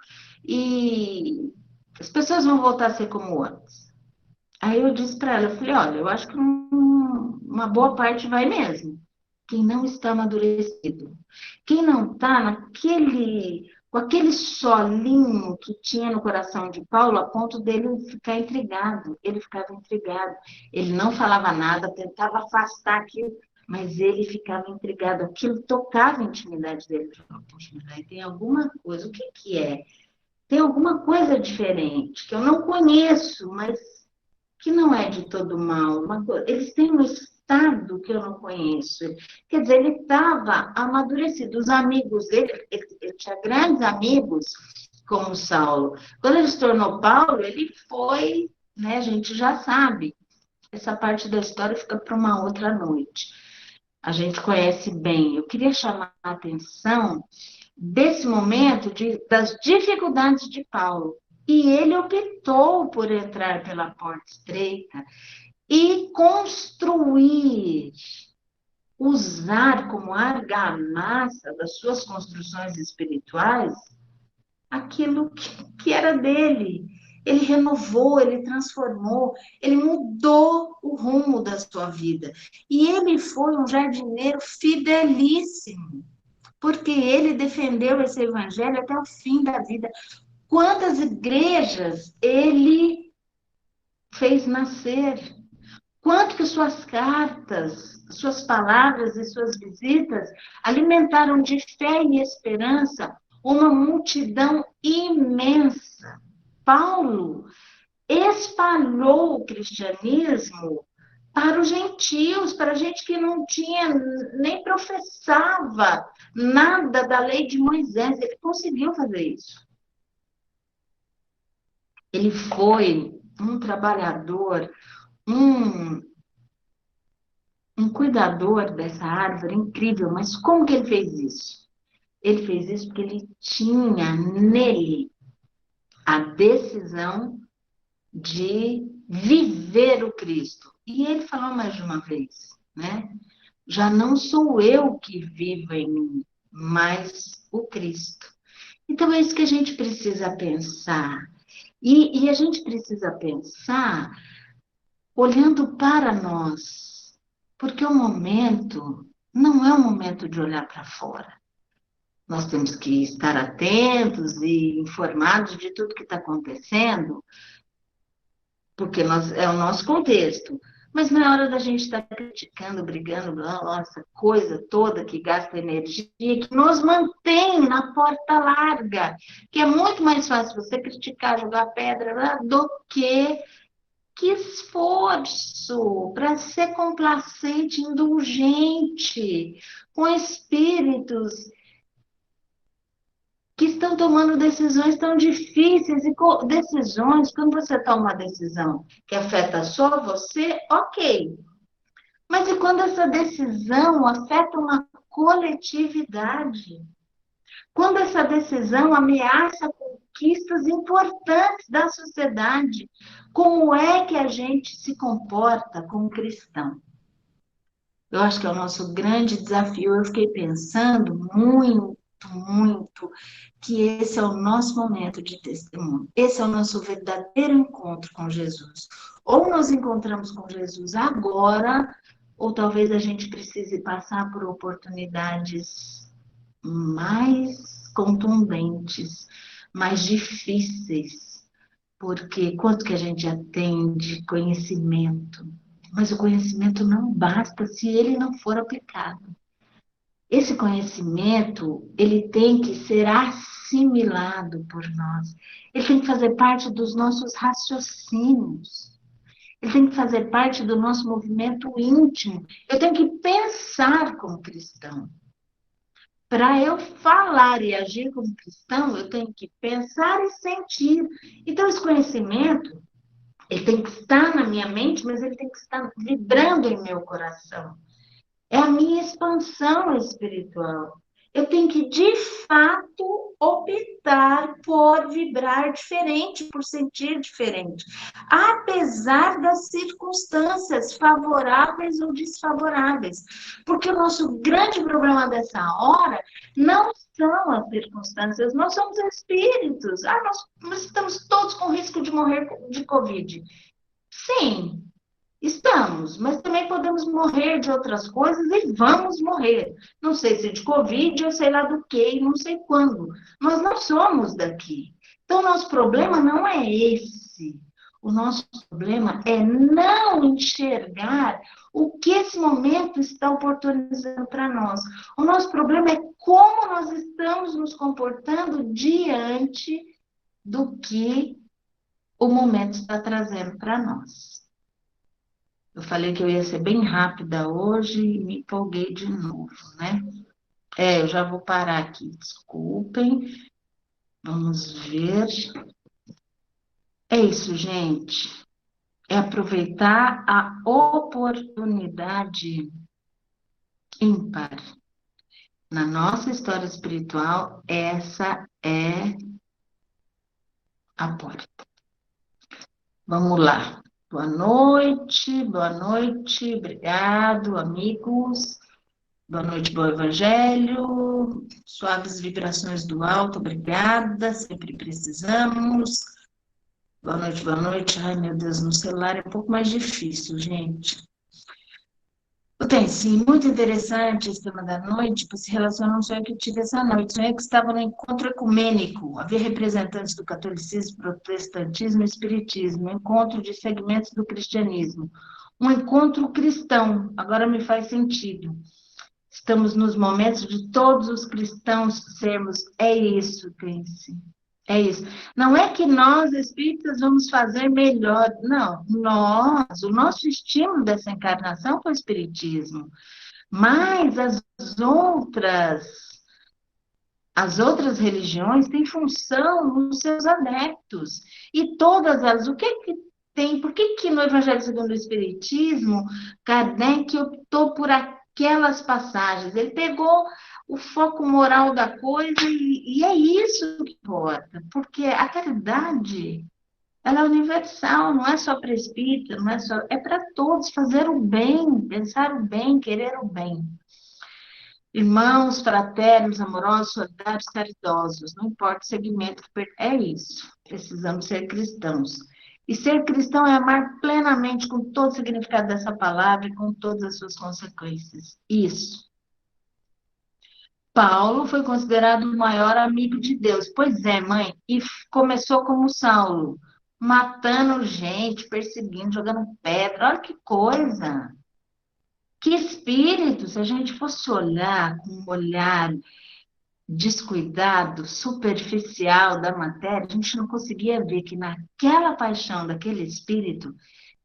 e as pessoas vão voltar a ser como antes. Aí eu disse para ela, eu falei, olha, eu acho que uma boa parte vai mesmo. Quem não está amadurecido. Quem não está com aquele solinho que tinha no coração de Paulo, a ponto dele ficar intrigado. Ele ficava intrigado. Ele não falava nada, tentava afastar aquilo, mas ele ficava intrigado. Aquilo tocava a intimidade dele. Ele falava, poxa, mas aí tem alguma coisa. O que é? Tem alguma coisa diferente, que eu não conheço, mas que não é de todo mal. Eles têm um estado que eu não conheço. Quer dizer, ele estava amadurecido. Os amigos dele, ele tinha grandes amigos, como Saulo. Quando ele se tornou Paulo, ele foi, né, a gente já sabe. Essa parte da história fica para uma outra noite. A gente conhece bem. Eu queria chamar a atenção desse momento das dificuldades de Paulo. E ele optou por entrar pela porta estreita e construir, usar como argamassa das suas construções espirituais aquilo que era dele. Ele renovou, ele transformou, ele mudou o rumo da sua vida. E ele foi um jardineiro fidelíssimo, porque ele defendeu esse evangelho até o fim da vida. Quantas igrejas ele fez nascer? Quanto que suas cartas, suas palavras e suas visitas alimentaram de fé e esperança uma multidão imensa. Paulo espalhou o cristianismo para os gentios, para gente que não tinha, nem professava nada da lei de Moisés. Ele conseguiu fazer isso. Ele foi um trabalhador, um cuidador dessa árvore incrível. Mas como que ele fez isso? Ele fez isso porque ele tinha nele a decisão de viver o Cristo. E ele falou mais de uma vez, né? Já não sou eu que vivo em mim, mas o Cristo. Então é isso que a gente precisa pensar. E a gente precisa pensar olhando para nós, porque o momento não é um momento de olhar para fora. Nós temos que estar atentos e informados de tudo que está acontecendo, porque é o nosso contexto. Mas não é hora da gente estar criticando, brigando, nossa, coisa toda que gasta energia, que nos mantém na porta larga, que é muito mais fácil você criticar, jogar pedra, do que esforço para ser complacente, indulgente, com espíritos que estão tomando decisões tão difíceis, e decisões, quando você toma uma decisão que afeta só você, ok. Mas e quando essa decisão afeta uma coletividade? Quando essa decisão ameaça conquistas importantes da sociedade, como é que a gente se comporta como cristão? Eu acho que é o nosso grande desafio. Eu fiquei pensando muito, que esse é o nosso momento de testemunho. Esse é o nosso verdadeiro encontro com Jesus. Ou nós encontramos com Jesus agora, ou talvez a gente precise passar por oportunidades mais contundentes, mais difíceis, porque quanto que a gente já tem de conhecimento, mas o conhecimento não basta se ele não for aplicado. Esse conhecimento, ele tem que ser assimilado por nós. Ele tem que fazer parte dos nossos raciocínios. Ele tem que fazer parte do nosso movimento íntimo. Eu tenho que pensar como cristão. Para eu falar e agir como cristão, eu tenho que pensar e sentir. Então, esse conhecimento, ele tem que estar na minha mente, mas ele tem que estar vibrando em meu coração. É a minha expansão espiritual. Eu tenho que, de fato, optar por vibrar diferente, por sentir diferente, apesar das circunstâncias favoráveis ou desfavoráveis. Porque o nosso grande problema dessa hora não são as circunstâncias, nós somos espíritos. Nós estamos todos com risco de morrer de Covid. Sim, estamos, mas também podemos morrer de outras coisas e vamos morrer. Não sei se de Covid ou sei lá do que e não sei quando. Nós não somos daqui. Então, nosso problema não é esse. O nosso problema é não enxergar o que esse momento está oportunizando para nós. O nosso problema é como nós estamos nos comportando diante do que o momento está trazendo para nós. Eu falei que eu ia ser bem rápida hoje e me empolguei de novo, né? Eu já vou parar aqui, desculpem. Vamos ver. É isso, gente. É aproveitar a oportunidade ímpar. Na nossa história espiritual, essa é a porta. Vamos lá. Boa noite, obrigado, amigos. Boa noite, bom evangelho, suaves vibrações do alto, obrigada, sempre precisamos. Boa noite. Ai, meu Deus, no celular é um pouco mais difícil, gente. Tem, sim, muito interessante esse tema da noite, pois se relaciona a um sonho que eu tive essa noite. Sonhei que estava no encontro ecumênico. Havia representantes do catolicismo, protestantismo e espiritismo, encontro de segmentos do cristianismo. um encontro cristão. Agora me faz sentido. Estamos nos momentos de todos os cristãos sermos. É isso, Crenci. É isso. Não é que nós, espíritas, vamos fazer melhor. Não. O nosso estímulo dessa encarnação foi o espiritismo. Mas as outras religiões têm função nos seus adeptos. E todas elas, o que tem? Por que no Evangelho segundo o Espiritismo, Kardec optou por aquelas passagens? Ele pegou o foco moral da coisa e é isso que importa, porque a caridade, ela é universal, não é só para espírita, não é só, é para todos fazer o bem, pensar o bem, querer o bem. Irmãos, fraternos, amorosos, solidários, caridosos, não importa o segmento é isso. Precisamos ser cristãos. E ser cristão é amar plenamente com todo o significado dessa palavra e com todas as suas consequências. Isso. Paulo foi considerado o maior amigo de Deus. Pois é, mãe, e começou como Saulo, matando gente, perseguindo, jogando pedra. Olha que coisa! Que espírito, se a gente fosse olhar com um olhar descuidado, superficial da matéria, a gente não conseguia ver que naquela paixão daquele espírito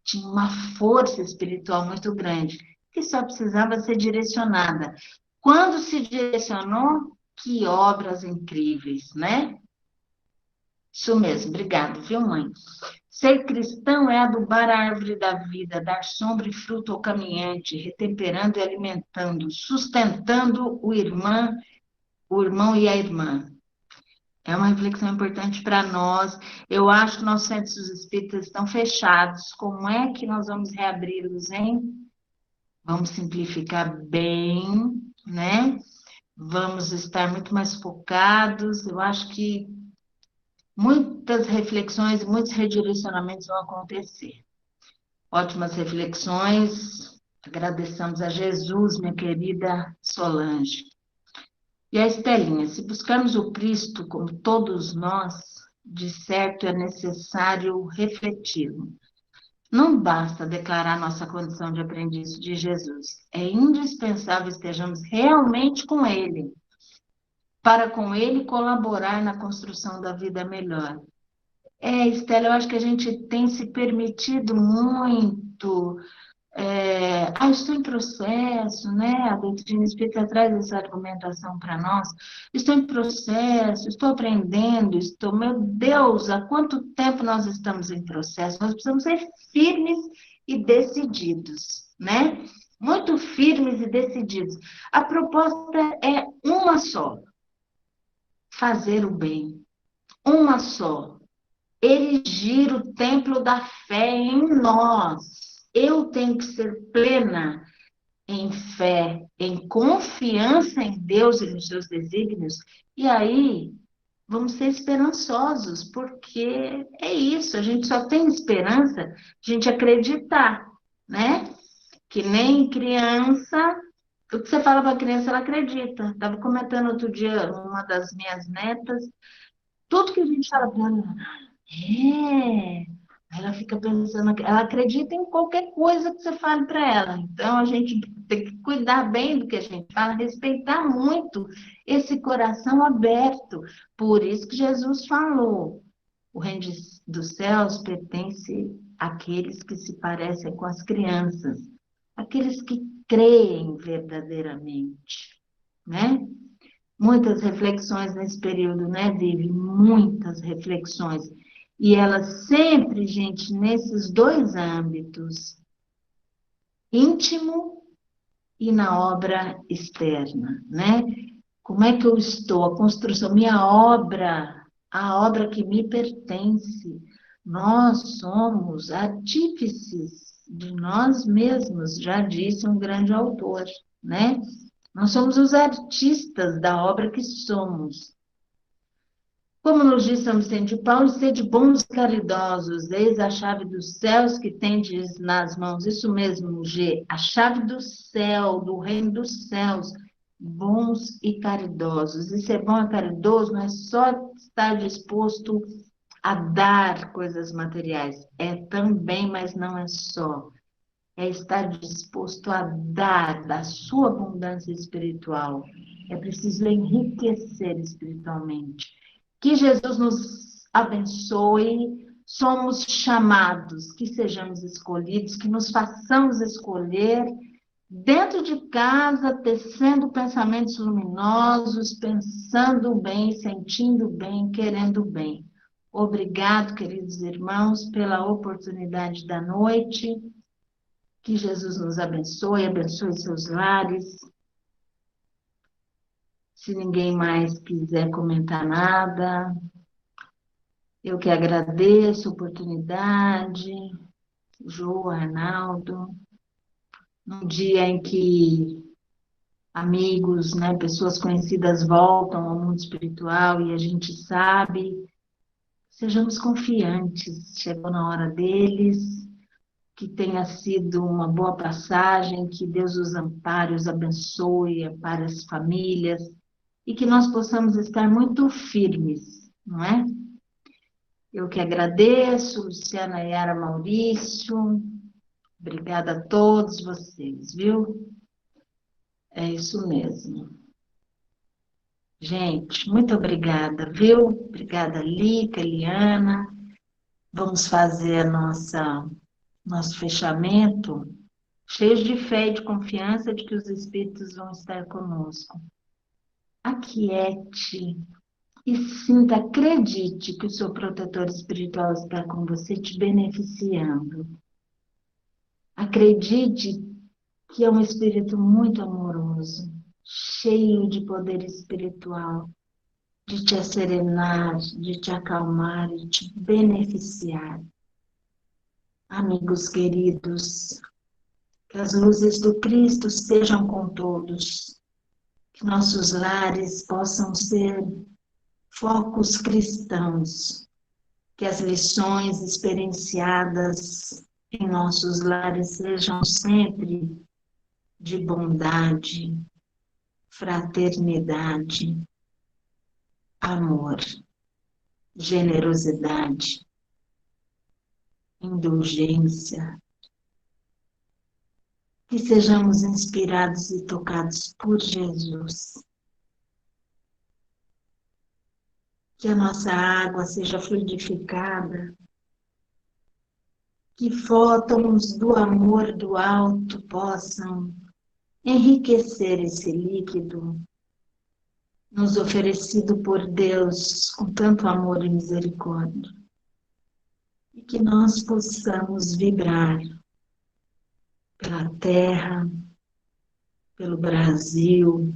tinha uma força espiritual muito grande, que só precisava ser direcionada. Quando se direcionou, que obras incríveis, né? Isso mesmo, obrigado, viu, mãe? Ser cristão é adubar a árvore da vida, dar sombra e fruto ao caminhante, retemperando e alimentando, sustentando o irmão e a irmã. É uma reflexão importante para nós. Eu acho que nossos centros espíritas estão fechados. Como é que nós vamos reabri-los, hein? Vamos simplificar bem, né? Vamos estar muito mais focados. Eu acho que muitas reflexões e muitos redirecionamentos vão acontecer. Ótimas reflexões. Agradeçamos a Jesus, minha querida Solange. E a Estelinha, se buscarmos o Cristo como todos nós, de certo é necessário refleti-lo. Não basta declarar nossa condição de aprendiz de Jesus. É indispensável estejamos realmente com Ele, para com Ele colaborar na construção da vida melhor. Estela, eu acho que a gente tem se permitido muito. Estou em processo, né? A doutrina espírita traz essa argumentação para nós. Estou em processo, estou aprendendo, meu Deus, há quanto tempo nós estamos em processo? Nós precisamos ser firmes e decididos, né? Muito firmes e decididos. A proposta é uma só: fazer o bem. Uma só: erigir o templo da fé em nós. Eu tenho que ser plena em fé, em confiança em Deus e nos seus desígnios, e aí vamos ser esperançosos, porque é isso, a gente só tem esperança, a gente acreditar, né? Que nem criança, o que você fala para a criança, ela acredita. Estava comentando outro dia, uma das minhas netas, tudo que a gente fala para ela, é. Ela fica pensando, ela acredita em qualquer coisa que você fale para ela. Então, a gente tem que cuidar bem do que a gente fala, respeitar muito esse coração aberto. Por isso que Jesus falou: o reino dos céus pertence àqueles que se parecem com as crianças, aqueles que creem verdadeiramente, né? Muitas reflexões nesse período, né, Vivi? Muitas reflexões. E ela sempre, gente, nesses dois âmbitos, íntimo e na obra externa, né? Como é que eu estou? A construção, minha obra, a obra que me pertence. Nós somos artífices de nós mesmos, já disse um grande autor, né? Nós somos os artistas da obra que somos. Como nos diz São Vicente de Paulo, sede bons e caridosos, eis a chave dos céus que tendes nas mãos. Isso mesmo, G, a chave do céu, do reino dos céus, bons e caridosos. E ser bom e caridoso não é só estar disposto a dar coisas materiais, é também, mas não é só. é estar disposto a dar da sua abundância espiritual. É preciso enriquecer espiritualmente. Que Jesus nos abençoe. Somos chamados, que sejamos escolhidos, que nos façamos escolher dentro de casa, tecendo pensamentos luminosos, pensando bem, sentindo bem, querendo bem. Obrigado, queridos irmãos, pela oportunidade da noite. Que Jesus nos abençoe, abençoe seus lares. Se ninguém mais quiser comentar nada, eu que agradeço a oportunidade, Jô, Arnaldo, num dia em que amigos, né, pessoas conhecidas voltam ao mundo espiritual e a gente sabe, sejamos confiantes, chegou na hora deles, que tenha sido uma boa passagem, que Deus os ampare, os abençoe, ampare as famílias, e que nós possamos estar muito firmes, não é? Eu que agradeço, Luciana, Yara, Maurício, obrigada a todos vocês, viu? É isso mesmo. Gente, muito obrigada, viu? Obrigada, Lica, Eliana. Vamos fazer nosso fechamento cheios de fé e de confiança de que os Espíritos vão estar conosco. Aquiete e sinta, acredite que o seu protetor espiritual está com você, te beneficiando. Acredite que é um espírito muito amoroso, cheio de poder espiritual, de te serenar, de te acalmar e te beneficiar. Amigos queridos, que as luzes do Cristo estejam com todos, que nossos lares possam ser focos cristãos, que as lições experienciadas em nossos lares sejam sempre de bondade, fraternidade, amor, generosidade, indulgência, que sejamos inspirados e tocados por Jesus. Que a nossa água seja fluidificada, que fótons do amor do alto possam enriquecer esse líquido nos oferecido por Deus com tanto amor e misericórdia. E que nós possamos vibrar pela terra, pelo Brasil,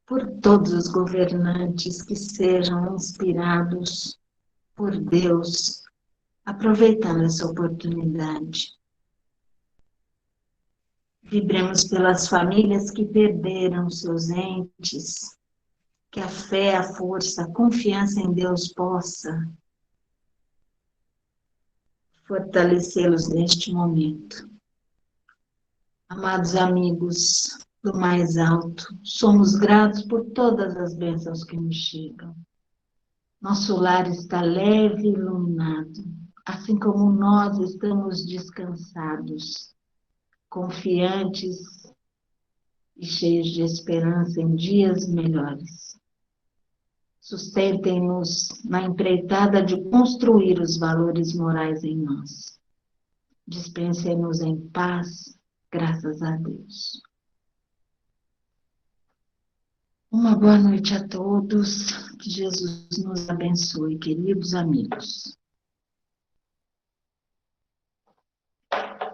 por todos os governantes que sejam inspirados por Deus, aproveitando essa oportunidade. Vibremos pelas famílias que perderam seus entes, que a fé, a força, a confiança em Deus possa fortalecê-los neste momento. Amados amigos do mais alto, somos gratos por todas as bênçãos que nos chegam. Nosso lar está leve e iluminado, assim como nós estamos descansados, confiantes e cheios de esperança em dias melhores. Sustentem-nos na empreitada de construir os valores morais em nós. Dispensem-nos em paz, graças a Deus. Uma boa noite a todos. Que Jesus nos abençoe, queridos amigos.